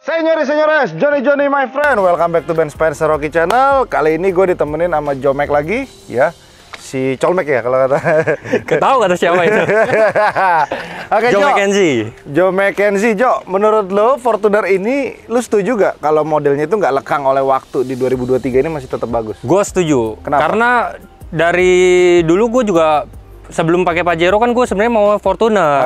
Senyores, Johnny my friend, welcome back to Ben Spencer Rocky Channel. Kali ini gue ditemenin sama Jomek lagi, ya. Si Colmek ya kalau kata. Tahu kata siapa itu? Oke, Joe McKenzie. Joe McKenzie, Jo. Menurut lo Fortuner ini, lo setuju gak kalau modelnya itu nggak lekang oleh waktu di 2023 ini masih tetap bagus? Gue setuju. Kenapa? Karena dari dulu gue juga sebelum pakai Pajero kan gue sebenarnya mau Fortuner.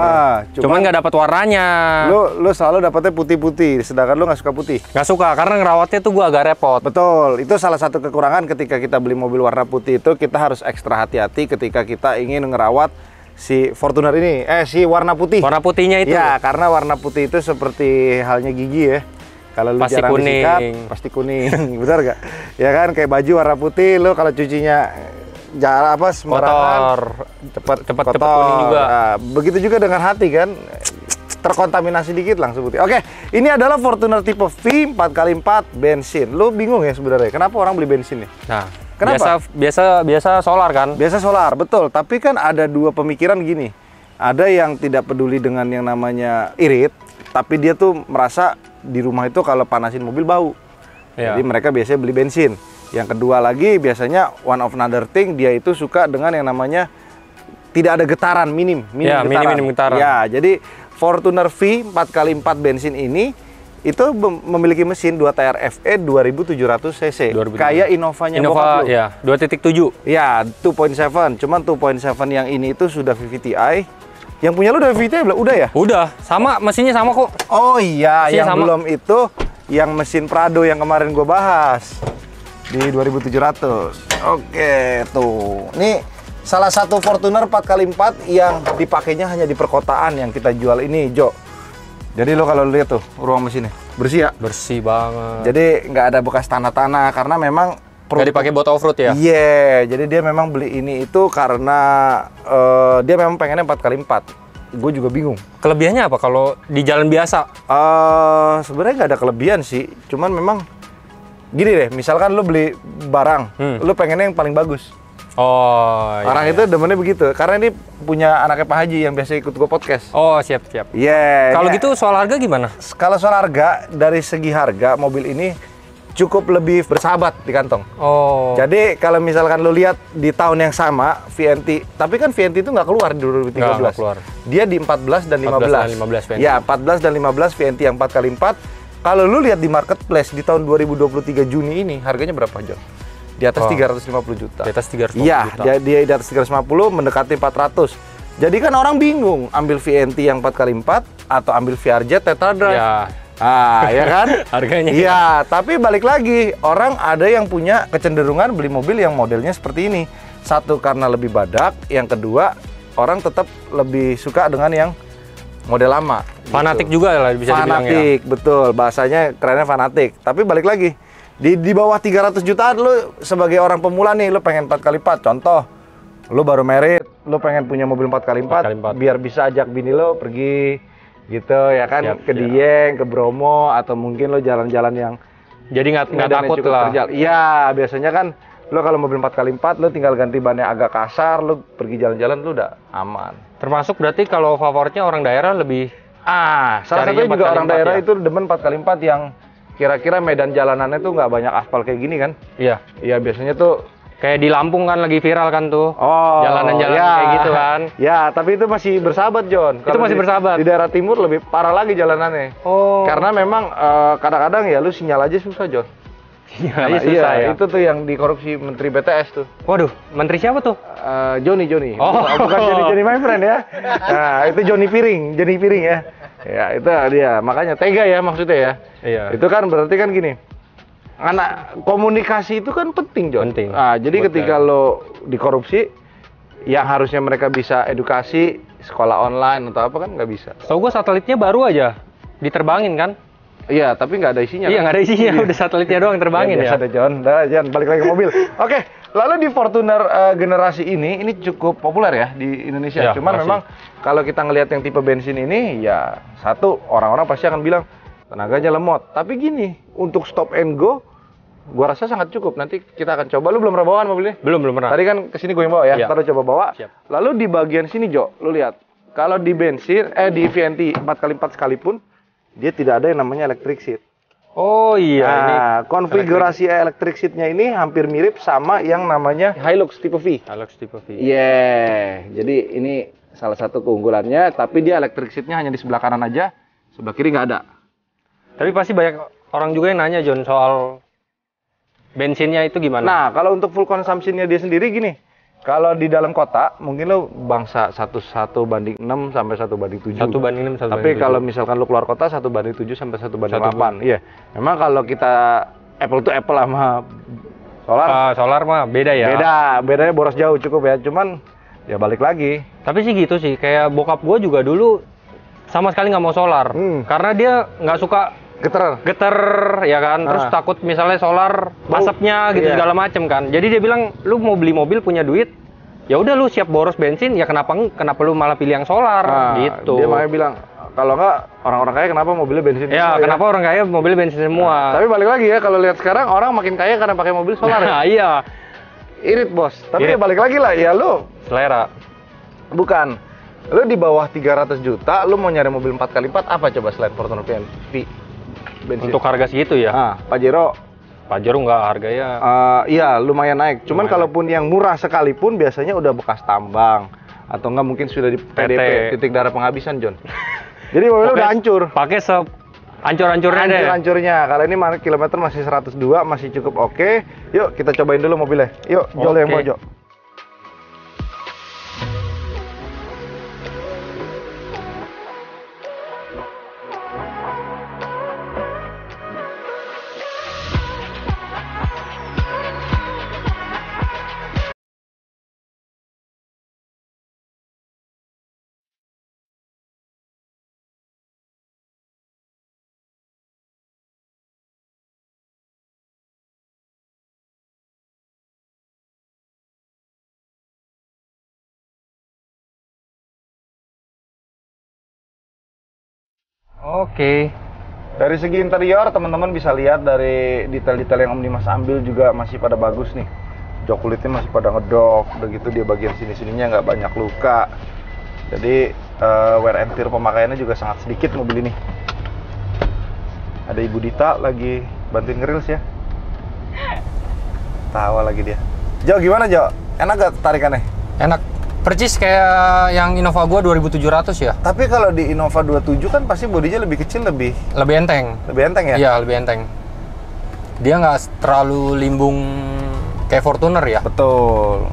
Cuman nggak dapat warnanya. Lo selalu dapetnya putih-putih, sedangkan lo nggak suka putih. Nggak suka karena ngerawatnya tuh gue agak repot. Betul, itu salah satu kekurangan ketika kita beli mobil warna putih itu kita harus ekstra hati-hati ketika kita ingin ngerawat si Fortuner ini, si warna putih. Warna putihnya itu. Ya, karena warna putih itu seperti halnya gigi ya. Kalau lu Pasti jarang kuning. disikat, pasti kuning. Benar gak? Ya kan, kayak baju warna putih, lu kalau cucinya jalan apa sembarangan, cepat kuning juga. Nah, begitu juga dengan hati kan, terkontaminasi dikit langsung putih. Oke, ini adalah Fortuner tipe V 4x4 bensin. Lu bingung ya sebenarnya, kenapa orang beli bensin nih? Nah, kenapa? Biasa solar kan? Biasa solar, betul. Tapi kan ada dua pemikiran gini. Ada yang tidak peduli dengan yang namanya irit, tapi dia tuh merasa di rumah itu kalau panasin mobil bau. Ya. Jadi mereka biasanya beli bensin. Yang kedua lagi biasanya one of another thing, dia itu suka dengan yang namanya tidak ada getaran, minim getaran. Ya, jadi Fortuner V 4x4 bensin ini itu memiliki mesin 2 TRFE 2700 cc. Kayak Innovanya Innova ya, 2.7. Ya, 2.7. Cuman 2.7 yang ini itu sudah VVTi. Yang punya lu udah VVTi belum? Udah ya? Udah, sama mesinnya sama kok. Oh iya, mesinnya yang sama. belum itu yang mesin Prado yang kemarin gue bahas di 2700. Oke, tuh. Ini salah satu Fortuner 4x4 yang dipakainya hanya di perkotaan yang kita jual ini, Jo. Jadi lo kalau lihat tuh ruang mesinnya bersih ya? Bersih banget. Jadi nggak ada bekas tanah-tanah karena memang nggak dipakai buat off-road ya? Iya, jadi dia memang beli ini itu karena dia memang pengennya 4x4. Gue juga bingung. Kelebihannya apa kalau di jalan biasa? Sebenarnya nggak ada kelebihan sih, cuman memang gini deh, misalkan lo beli barang, lo pengennya yang paling bagus. Oh, Orang itu demennya begitu, karena ini punya anaknya Pak Haji yang biasa ikut gue podcast. Oh, siap. Iya. Kalau gitu soal harga gimana? Kalau soal harga, dari segi harga mobil ini cukup lebih bersahabat di kantong. Oh. Jadi kalau misalkan lo lihat di tahun yang sama VNT, tapi kan VNT itu nggak keluar di 2013. Nggak keluar. Dia di 14 dan 15. 15 VNT. Ya, 14 dan 15 VNT yang 4x4. Kalau lu lihat di marketplace di tahun 2023 Juni ini harganya berapa, John? Di atas 350 juta. Di atas 350 Iya, juta. dia di atas 350 mendekati 400. Jadi kan orang bingung ambil VNT yang 4x4 atau ambil VRZ Tetra Drive. Ya. Ya kan? Harganya. Iya, tapi balik lagi, orang ada yang punya kecenderungan beli mobil yang modelnya seperti ini. Satu, karena lebih badak. Yang kedua, orang tetap lebih suka dengan yang model lama. Fanatik gitu. juga lah bisa dibilang ya. Fanatik, betul. Bahasanya kerennya fanatik. Tapi balik lagi, di bawah 300 jutaan lu sebagai orang pemula nih, lu pengen 4x4. Contoh, lu baru merit, lu pengen punya mobil 4x4 biar bisa ajak bini lu pergi gitu ya kan, Siap, ke Dieng, ke Bromo, atau mungkin lo jalan-jalan yang jadi nggak takut lah. Iya, biasanya kan lo kalau mobil 4x4 lo tinggal ganti bannya agak kasar, lo pergi jalan-jalan lo udah aman. Termasuk berarti kalau favoritnya orang daerah lebih salah satunya juga orang daerah ya? Itu demen 4x4 yang kira-kira medan jalanannya tuh nggak banyak aspal kayak gini kan. Iya. Iya, biasanya tuh kayak di Lampung kan lagi viral kan tuh. Oh, jalanan-jalanan ya. kayak gitu kan. Ya, tapi itu masih bersahabat, John. Itu masih bersahabat. Di daerah timur lebih parah lagi jalanannya. Oh. Karena memang kadang-kadang ya lu sinyal aja susah, John. Iya, susah ya. Itu tuh yang dikorupsi Menteri BTS tuh. Waduh, menteri siapa tuh? Johnny. Oh. Bukan Johnny my friend ya. Nah, itu Johnny Piring ya. Ya, itu dia. Makanya tega ya maksudnya ya. Iya. Itu kan berarti kan gini. Anak komunikasi itu kan penting, John. Penting. Jadi ketika lo dikorupsi, yang harusnya mereka bisa edukasi, sekolah online atau apa kan nggak bisa. So gue satelitnya baru aja diterbangin kan? Iya, tapi nggak ada isinya. Iya, kan? nggak ada isinya. Udah satelitnya doang terbangin ya. Biasa deh, John. Jangan balik lagi ke mobil. Oke, lalu di Fortuner generasi ini cukup populer ya di Indonesia. Ya, Cuman memang kalau kita ngelihat yang tipe bensin ini, ya satu, orang-orang pasti akan bilang tenaganya lemot. Tapi gini, untuk stop and go, gua rasa sangat cukup. Nanti kita akan coba. Lu belum pernah bawa mobilnya? Belum pernah. Tadi kan kesini gue yang bawa ya. Iya. Ntar lu coba bawa. Siap. Lalu di bagian sini, Jo, lu lihat. Kalau di bensin, di VNT 4x4 sekalipun, dia tidak ada yang namanya electric seat. Oh iya, nah, ini konfigurasi electric seat-nya ini hampir mirip sama yang namanya Hilux tipe V. Hilux tipe V. Jadi ini salah satu keunggulannya, tapi dia electric seat-nya hanya di sebelah kanan aja, sebelah kiri nggak ada. Tapi pasti banyak orang juga yang nanya, John, soal bensinnya itu gimana? Nah, kalau untuk full consumption-nya dia sendiri gini, kalau di dalam kota mungkin lo bangsa 1:6 sampai 1:7. 1:6 1:7. Tapi kalau misalkan lo keluar kota 1:7 sampai 1:8. Iya. Memang kalau kita apple to apple sama solar. Solar mah beda ya. Bedanya boros jauh cukup ya. Cuman ya balik lagi. Tapi sih gitu sih, kayak bokap gue juga dulu sama sekali nggak mau solar. Karena dia nggak suka geter ya kan, terus takut misalnya solar asapnya gitu segala macem kan. Jadi dia bilang, lu mau beli mobil punya duit, ya udah lu siap boros bensin, ya kenapa lu malah pilih yang solar gitu. Dia makanya bilang, kalau nggak orang-orang kaya kenapa mobilnya bensin ya, kenapa orang kaya mobilnya bensin semua. Tapi balik lagi ya, kalau lihat sekarang orang makin kaya karena pakai mobil solar. Iya. Irit bos, tapi ya balik lagi lah, ya lu selera. Bukan, lu di bawah 300 juta, lu mau nyari mobil 4x4 apa coba selain Fortuner V? Bensin. Untuk harga segitu ya? Pajero nggak harganya. Iya, lumayan naik. Cuman kalaupun yang murah sekalipun biasanya udah bekas tambang atau enggak mungkin sudah di PDP, titik darah penghabisan, John. Jadi mobilnya udah hancur. Pakai hancur-hancurnya deh. Hancur-hancurnya. Kalau ini kilometer masih 102, masih cukup oke. Yuk kita cobain dulu mobilnya. Yuk, Jol yang pojok. Oke. Dari segi interior, teman-teman bisa lihat dari detail-detail yang Om Dimas ambil juga masih pada bagus nih. Jok kulitnya masih pada ngedok, begitu dia bagian sini-sininya nggak banyak luka. Jadi wear and tear pemakaiannya juga sangat sedikit mobil ini. Ada Ibu Dita lagi bantuin ngerils ya. Tawa lagi dia. Jo, gimana Jo? Enak gak tarikannya? Enak. Percis kayak yang Innova gua 2700 ya. Tapi kalau di Innova 27 kan pasti bodinya lebih kecil, lebih enteng. Lebih enteng ya? Iya, lebih enteng. Dia nggak terlalu limbung kayak Fortuner ya? Betul.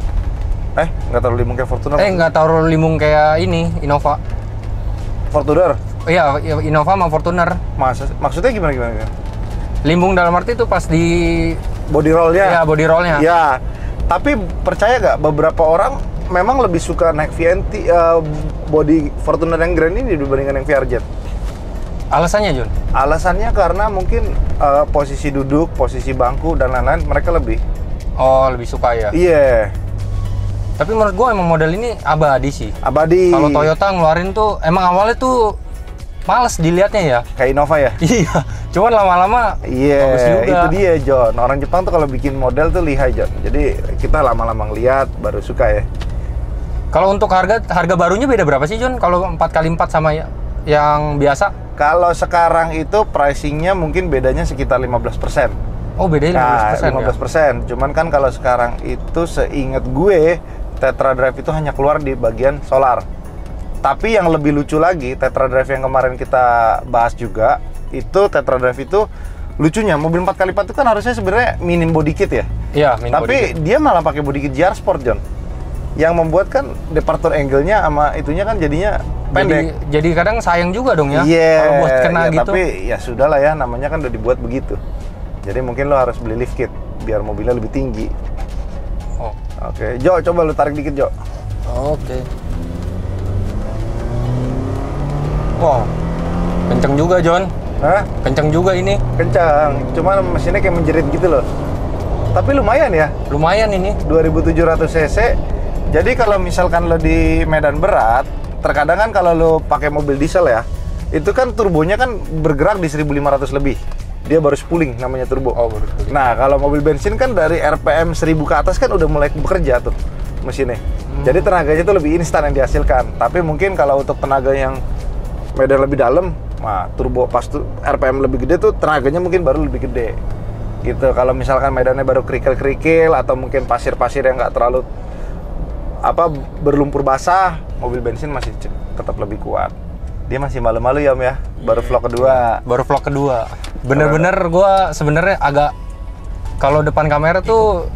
Nggak terlalu limbung kayak Fortuner? Nggak terlalu limbung kayak ini, Innova. Fortuner? Iya, Innova sama Fortuner. Maksudnya gimana? Limbung dalam arti itu pas di body rollnya? Iya, body rollnya. Iya. Tapi percaya nggak, beberapa orang memang lebih suka naik VNT body Fortuner yang Grand ini dibandingkan yang VRZ. Alasannya, Jun? Alasannya karena mungkin posisi duduk, posisi bangku dan lain-lain mereka lebih. Oh, lebih suka ya? Iya. Tapi menurut gua emang model ini abadi sih. Abadi. Kalau Toyota ngeluarin tuh emang awalnya tuh males dilihatnya ya. Kayak Innova ya? Iya. Cuman lama-lama bagus juga. Itu dia, John. Orang Jepang tuh kalau bikin model tuh lihai, John. Jadi kita lama-lama ngeliat baru suka ya. Kalau untuk harga barunya beda berapa sih, John? Kalau 4x4 sama yang biasa? Kalau sekarang itu pricingnya mungkin bedanya sekitar 15%. Oh, bedanya 15%. 15%. Ya? Cuman kan kalau sekarang itu seingat gue Tetra Drive itu hanya keluar di bagian solar. Tapi yang lebih lucu lagi, Tetra Drive yang kemarin kita bahas juga, itu Tetra Drive itu lucunya mobil 4x4 itu kan harusnya sebenarnya minim body kit ya. Iya, minim body kit. Tapi dia malah pakai body kit GR Sport, John. Yang membuat kan departure angle-nya sama itunya kan jadinya pendek. Jadi kadang sayang juga dong ya, kalau buat kena gitu. Tapi ya sudahlah ya, namanya kan udah dibuat begitu. Jadi mungkin lo harus beli lift kit biar mobilnya lebih tinggi. Oh. Oke, Jo, coba lo tarik dikit, Jo. Oke. Wow, kenceng juga, John. Hah? Kenceng juga ini. Kencang, cuman mesinnya kayak menjerit gitu loh. Tapi lumayan ya. Lumayan ini. 2700 cc. Jadi kalau misalkan lo di medan berat, terkadang kan kalau lo pakai mobil diesel ya, itu kan turbonya kan bergerak di 1500 lebih. Dia baru spooling namanya turbo. Oh, baru spooling. Nah, kalau mobil bensin kan dari RPM 1000 ke atas kan udah mulai bekerja tuh mesinnya. Jadi tenaganya tuh lebih instan yang dihasilkan. Tapi mungkin kalau untuk tenaga yang medan lebih dalam, Nah, turbo pas tuh RPM lebih gede tuh tenaganya mungkin baru lebih gede. Gitu. Kalau misalkan medannya baru kerikil-kerikil atau mungkin pasir-pasir yang nggak terlalu berlumpur basah, mobil bensin masih tetap lebih kuat. Dia masih malu-malu ya, Om ya. Baru vlog kedua. Baru vlog kedua. Bener-bener gua sebenarnya agak kalau depan kamera tuh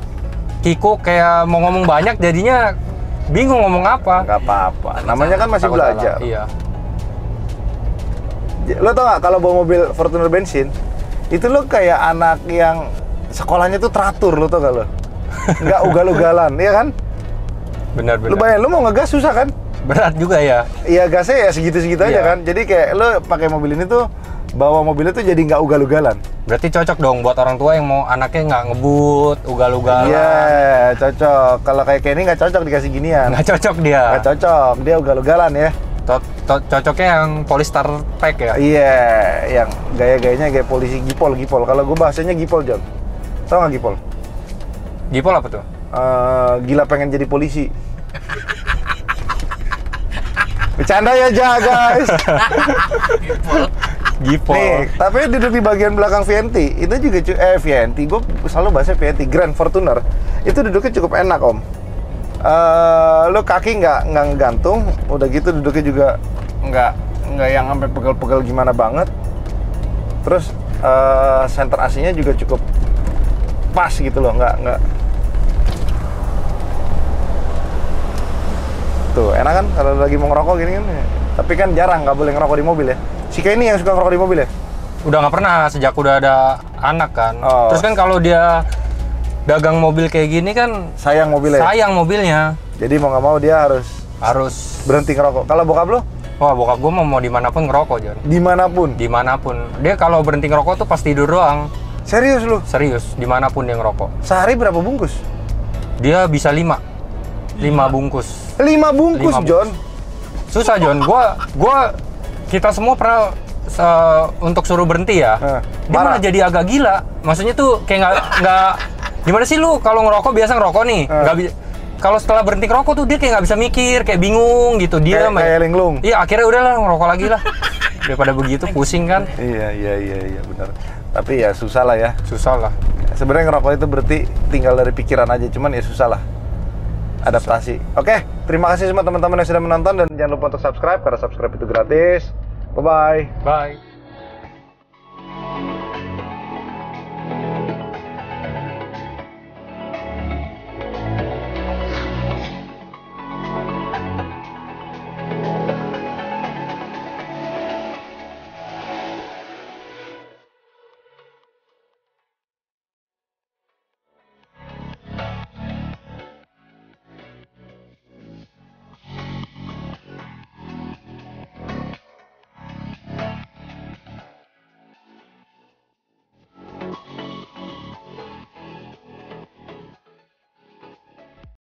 Kiko kayak mau ngomong banyak jadinya bingung ngomong apa. Nggak apa-apa. Namanya kan masih belajar. Iya. Lo tau gak kalau bawa mobil Fortuner bensin itu lo kayak anak yang sekolahnya tuh teratur, lo tau gak lo? Nggak ugal-ugalan, ya kan? Benar. Lo bayangin, lo mau ngegas susah kan? Berat juga ya? Iya, gasnya ya segitu-segitu aja kan? Jadi kayak lo pakai mobil ini tuh, bawa mobilnya tuh jadi nggak ugal-ugalan. Berarti cocok dong buat orang tua yang mau anaknya nggak ngebut, ugal-ugalan. Iya, cocok. Kalau kayak ini nggak cocok dikasih ginian. Nggak cocok dia? Nggak cocok, dia ugal-ugalan ya. Cocoknya yang Polestar pack ya? Iya, yang gaya-gayanya kayak polisi gipol. Kalau gue bahasanya gipol, John. Tau nggak gipol? Gipol apa tuh? Gila pengen jadi polisi. Bercanda ya, guys. Gipol. Nih, tapi duduk di bagian belakang VNT, itu juga VNT, gue selalu bahasnya VNT, Grand Fortuner. Itu duduknya cukup enak, Om. Lo kaki nggak gantung, udah gitu duduknya juga nggak yang sampai pegel-pegel gimana banget. Terus center AC-nya juga cukup pas gitu loh, nggak. Tuh enak kan kalau lagi mau ngerokok gini kan. Tapi kan jarang, nggak boleh ngerokok di mobil ya. Si Kay ini yang suka ngerokok di mobil ya? Udah nggak pernah sejak udah ada anak kan. Terus kan kalau dia dagang mobil kayak gini kan sayang mobilnya. Sayang mobilnya. Jadi mau nggak mau dia harus berhenti ngerokok. Kalau bokap lo? Wah, bokap gue mau dimanapun ngerokok, John. Dimanapun? Dimanapun. Dia kalau berhenti ngerokok tuh pas tidur doang. Serius lu? Serius, dimanapun dia ngerokok. Sehari berapa bungkus? Dia bisa 5 bungkus. 5 bungkus, John? Susah, John. Kita semua pernah untuk suruh berhenti ya. Dia malah jadi agak gila. Maksudnya tuh kayak nggak gimana sih lu kalau ngerokok biasa ngerokok nih, nggak bisa. Kalau setelah berhenti ngerokok tuh dia kayak nggak bisa mikir, kayak bingung gitu. Dia kayak linglung. Iya, akhirnya udahlah ngerokok lagi lah. Daripada begitu pusing kan. Iya benar. Tapi ya susah lah ya. Susah lah. Sebenarnya ngerokok itu berarti tinggal dari pikiran aja, cuman ya susah lah. Adaptasi. Oke, terima kasih semua teman-teman yang sudah menonton dan jangan lupa untuk subscribe karena subscribe itu gratis. Bye-bye. Bye.